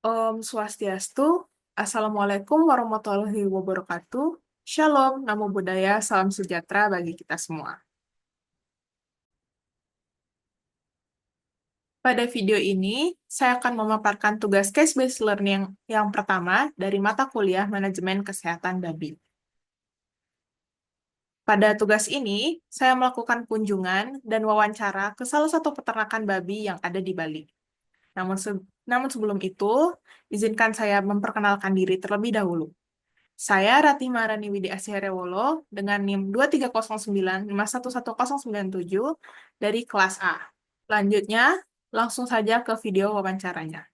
Om Swastiastu, Assalamualaikum warahmatullahi wabarakatuh. Shalom, Namo Buddhaya, salam sejahtera bagi kita semua. Pada video ini, saya akan memaparkan tugas case-based learning yang pertama dari mata kuliah Manajemen Kesehatan Babi. Pada tugas ini, saya melakukan kunjungan dan wawancara ke salah satu peternakan babi yang ada di Bali. Namun sebelum itu, izinkan saya memperkenalkan diri terlebih dahulu. Saya Ratih Maharani Widi Asihariawolo dengan NIM 23095111097 dari kelas A. Lanjutnya, langsung saja ke video wawancaranya.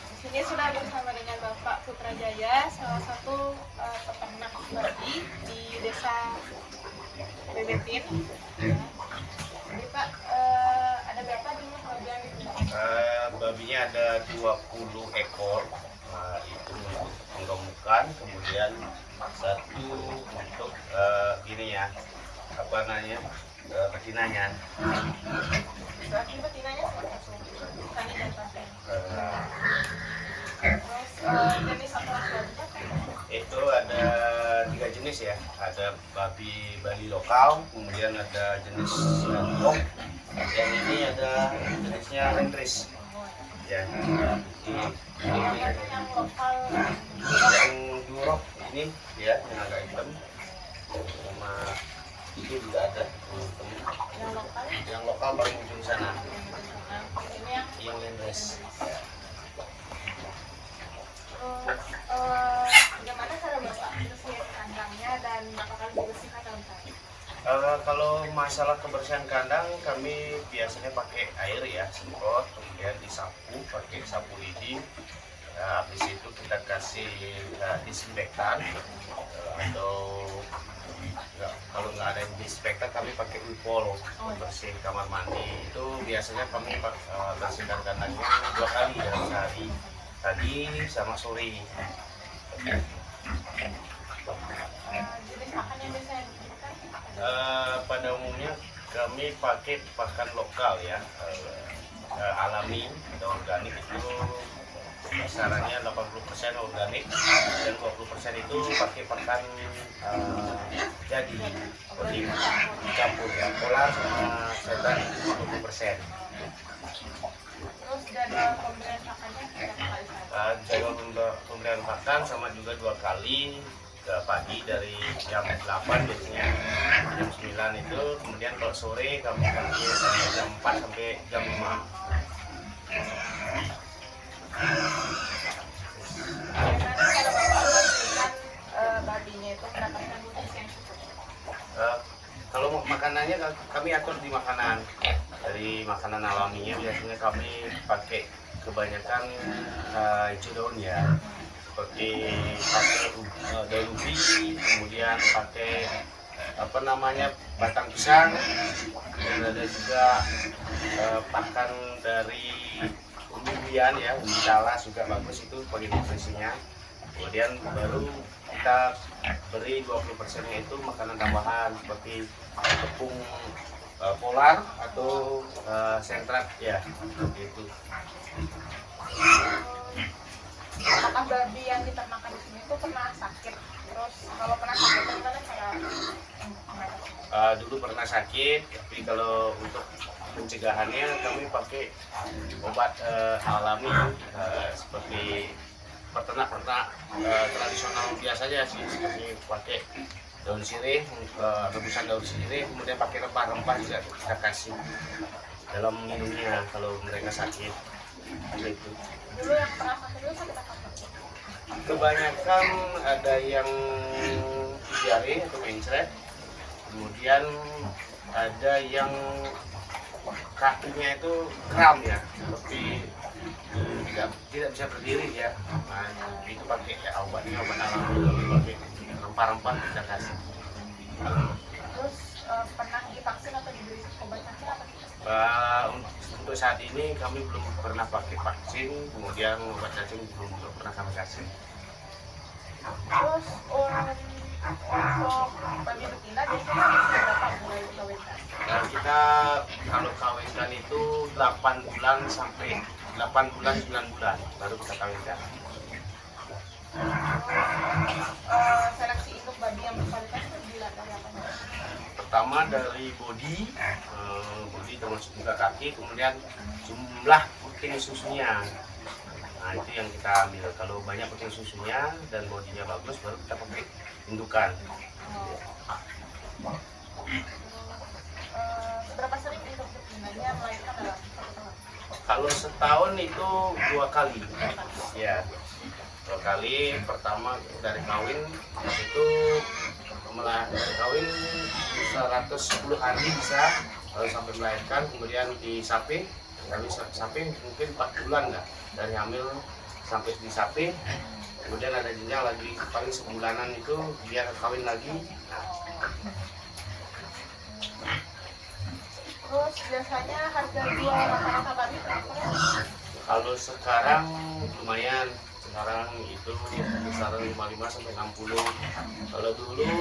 Di sini sudah bersama dengan Bapak Putrajaya, salah satu peternak babi di desa Bebetin. Jadi Pak, ada berapa jumlah babi yang dikembangkan? Babinya ada 20 ekor. Itu untuk penggemukan, kemudian satu untuk ini ya, apa namanya, betinanya. Berarti betinanya tani dan pasien. Eh, Terus jenis apa babinya? itu ada 3 jenis ya, ada babi Bali lokal, kemudian ada jenis Durok, yang ini ada jenisnya Lendris. Ya, Yang lokal yang Durok ini ya, yang agak hitam, sama itu juga ada yang lokal paling ujung sana, ini yang Lendris. bagaimana cara Bapak membersihkan kandangnya dan apakah dibersihkan dalam sehari? Kalau masalah kebersihan kandang, kami biasanya pakai air ya, semprot, kemudian disapu pakai sapu lidi. Habis itu kita kasih disinfektan, atau kalau nggak ada disinfektan kami pakai Wipol bersih kamar mandi. Itu biasanya kami bersihkan kandangnya 2 kali dalam sehari, tadi sama sore. Jenis makan yang biasanya diberikan? Pada umumnya kami pakai pakan lokal ya, alami atau organik. Itu sarannya 80% organik dan 20% itu pakai pakan jadi seperti dicampur ya, polar sama setan itu 50%. Terus jadwal pemberian pakannya berapa kali sehari? Jadwal pemberian pakan sama juga 2 kali, ke pagi dari jam 8 biasanya jam 9 itu, kemudian kalau sore kami pakai sampai jam 4 sampai jam 5. Bagaimana cara Bapak memastikan babinya itu mendapatkan nutrisi yang cukup? Kalau makanannya kami atur di makanan, dari makanan alaminya biasanya kami pakai kebanyakan hijau daun ya, seperti pakai daun ubi, kemudian pakai apa namanya, batang pisang, dan ada juga pakan dari umbi-umbian ya, umbi talas juga bagus itu bagi nutrisinya. Kemudian baru kita beri 20%-nya itu makanan tambahan seperti tepung polar atau sentrat ya, seperti itu. Apakah babi yang diternakan di sini itu pernah sakit? Terus kalau pernah sakit, bagaimana cara mereka? Dulu pernah sakit, tapi kalau untuk pencegahannya kami pakai obat alami, seperti peternak-peternak tradisional biasanya sih, seperti pakai daun sirih, rebusan daun sirih, kemudian pakai rempah-rempah juga kita kasih dalam minumnya kalau mereka sakit. Gitu. Dulu yang pernah sakit itu sakit apa? Kebanyakan ada yang diare atau mencret, kemudian ada yang kakinya itu kram ya, seperti tidak bisa berdiri ya. Nah, itu pakai obatnya, obat alami, pakai rempah-rempah kita kasih. Terus pernah divaksin atau diberi obat cacing apa tidak? Untuk saat ini kami belum pernah pakai vaksin, kemudian obat cacing belum pernah kami kasih. Terus Untuk babi betina biasanya usia berapa mulai dikawinkan? Nah, kita kalau kawinkan itu 8 bulan sampai 8 bulan 9 bulan baru kita kawinkan. Seleksi induk babi yang berkualitas itu dilihat dari apa? Pertama dari body termasuk juga kaki, kemudian jumlah puting susunya. Nah itu yang kita ambil. Kalau banyak puting susunya dan bodinya bagus, baru kita pakai indukan. Seberapa sering induk betinanya melahirkan dalam satu tahun? Kalau setahun itu 2 kali, ya 2 kali. Pertama dari kawin itu dari kawin 110 hari bisa, lalu sampai melahirkan, kemudian di sapi, kami sapi mungkin 4 bulan nggak, dari hamil sampai di sapi, kemudian ada jenjang lagi paling sebulanan itu dia kawin lagi. Terus biasanya harga jual rata-rata babi berapa? Kalau sekarang lumayan, sekarang itu kisaran 55 sampai 60. Kalau dulu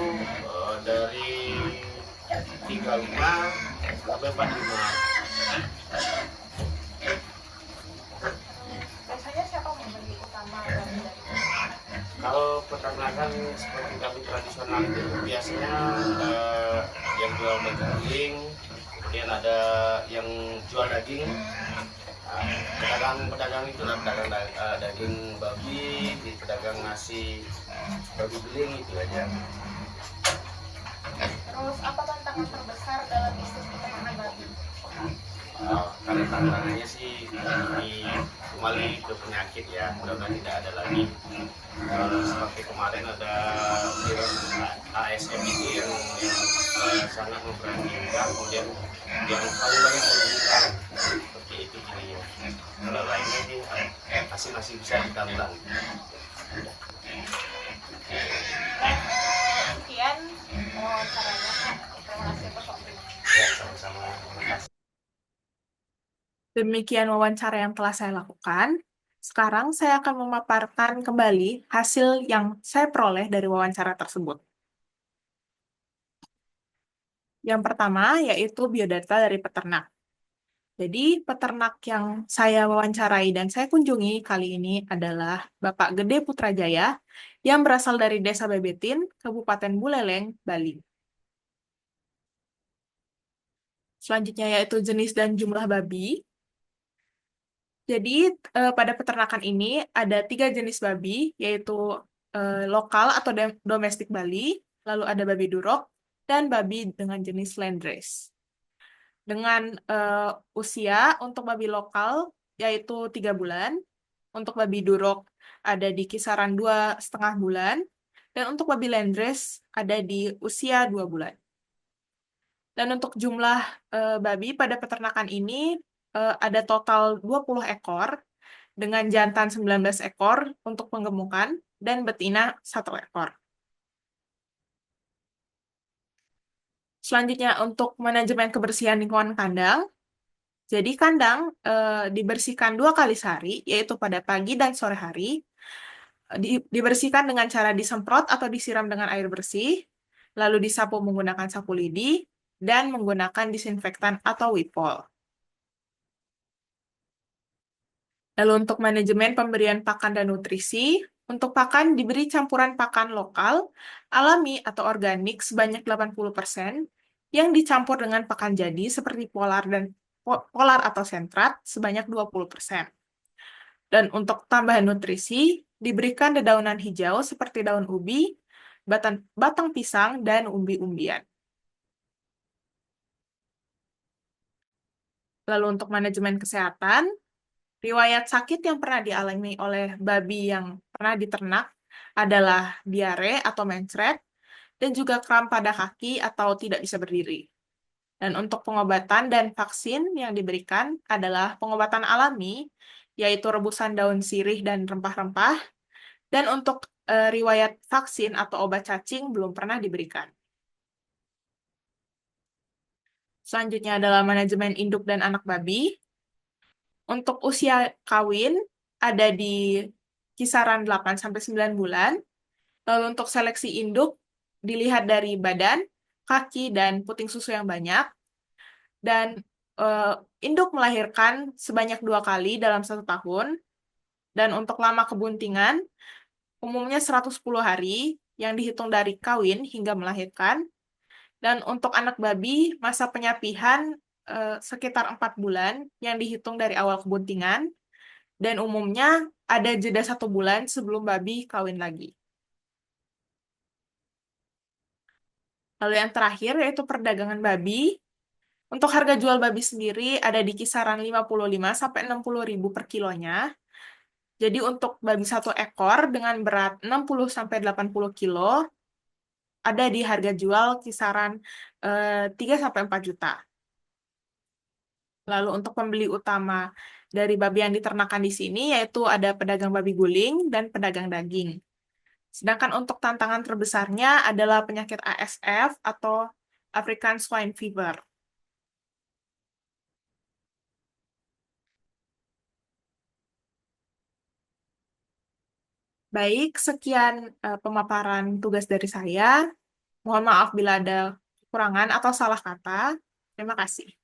dari 35 sampai 45. Biasanya siapa membeli utama babi dari? Kalau peternakan seperti kami tradisional itu biasanya yang jual daging, kemudian ada yang jual daging. Pedagang itu lah, pedagang daging babi, di pedagang nasi babi beling itu aja. Terus apa tantangan terbesar dalam bisnis peternakan babi? Karena tantangannya sih kembali ke penyakit ya, mudah-mudahan tidak ada lagi. Seperti kemarin ada virus ASF itu yang sangat memprihatinkan, kemudian yang paling banyak meninggal, seperti itu jadinya. Kalau lainnya sih masih bisa ditambah. Sekian wawancaranya. Terima kasih atas waktunya. Ya, sama-sama. Terima kasih. Demikian wawancara yang telah saya lakukan. Sekarang saya akan memaparkan kembali hasil yang saya peroleh dari wawancara tersebut. Yang pertama yaitu biodata dari peternak. Jadi, peternak yang saya wawancarai dan saya kunjungi kali ini adalah Bapak Gede Putrajaya yang berasal dari Desa Bebetin, Kabupaten Buleleng, Bali. Selanjutnya yaitu jenis dan jumlah babi. Jadi, pada peternakan ini ada 3 jenis babi, yaitu lokal atau domestik Bali, lalu ada babi durok, dan babi dengan jenis landrace. Dengan usia untuk babi lokal yaitu 3 bulan, untuk babi durok ada di kisaran 2,5 bulan, dan untuk babi landrace ada di usia 2 bulan. Dan untuk jumlah babi pada peternakan ini ada total 20 ekor, dengan jantan 19 ekor untuk penggemukan, dan betina 1 ekor. Selanjutnya untuk manajemen kebersihan lingkungan kandang. Jadi kandang dibersihkan 2 kali sehari, yaitu pada pagi dan sore hari. Dibersihkan dengan cara disemprot atau disiram dengan air bersih, lalu disapu menggunakan sapu lidi, dan menggunakan disinfektan atau Wipol. Lalu untuk manajemen pemberian pakan dan nutrisi, untuk pakan diberi campuran pakan lokal, alami atau organik sebanyak 80%, yang dicampur dengan pakan jadi seperti polar atau sentrat sebanyak 20%. Dan untuk tambahan nutrisi, diberikan dedaunan hijau seperti daun ubi, batang pisang, dan umbi-umbian. Lalu untuk manajemen kesehatan, riwayat sakit yang pernah dialami oleh babi yang pernah diternak adalah diare atau mencret, dan juga kram pada kaki atau tidak bisa berdiri. Dan untuk pengobatan dan vaksin yang diberikan adalah pengobatan alami, yaitu rebusan daun sirih dan rempah-rempah, dan untuk riwayat vaksin atau obat cacing belum pernah diberikan. Selanjutnya adalah manajemen induk dan anak babi. Untuk usia kawin ada di kisaran 8-9 bulan. Lalu untuk seleksi induk dilihat dari badan, kaki, dan puting susu yang banyak. Dan eh, induk melahirkan sebanyak 2 kali dalam 1 tahun. Dan untuk lama kebuntingan, umumnya 110 hari yang dihitung dari kawin hingga melahirkan. Dan untuk anak babi, masa penyapihan sekitar 4 bulan yang dihitung dari awal kebuntingan. Dan umumnya ada jeda 1 bulan sebelum babi kawin lagi. Lalu yang terakhir yaitu perdagangan babi. Untuk harga jual babi sendiri ada di kisaran 55 sampai 60 ribu per kilonya. Jadi untuk babi 1 ekor dengan berat 60 sampai 80 kilo ada di harga jual kisaran 3 sampai 4 juta. Lalu untuk pembeli utama dari babi yang diternakan di sini yaitu ada pedagang babi guling dan pedagang daging. Sedangkan untuk tantangan terbesarnya adalah penyakit ASF atau African Swine Fever. Baik, sekian pemaparan tugas dari saya. Mohon maaf bila ada kekurangan atau salah kata. Terima kasih.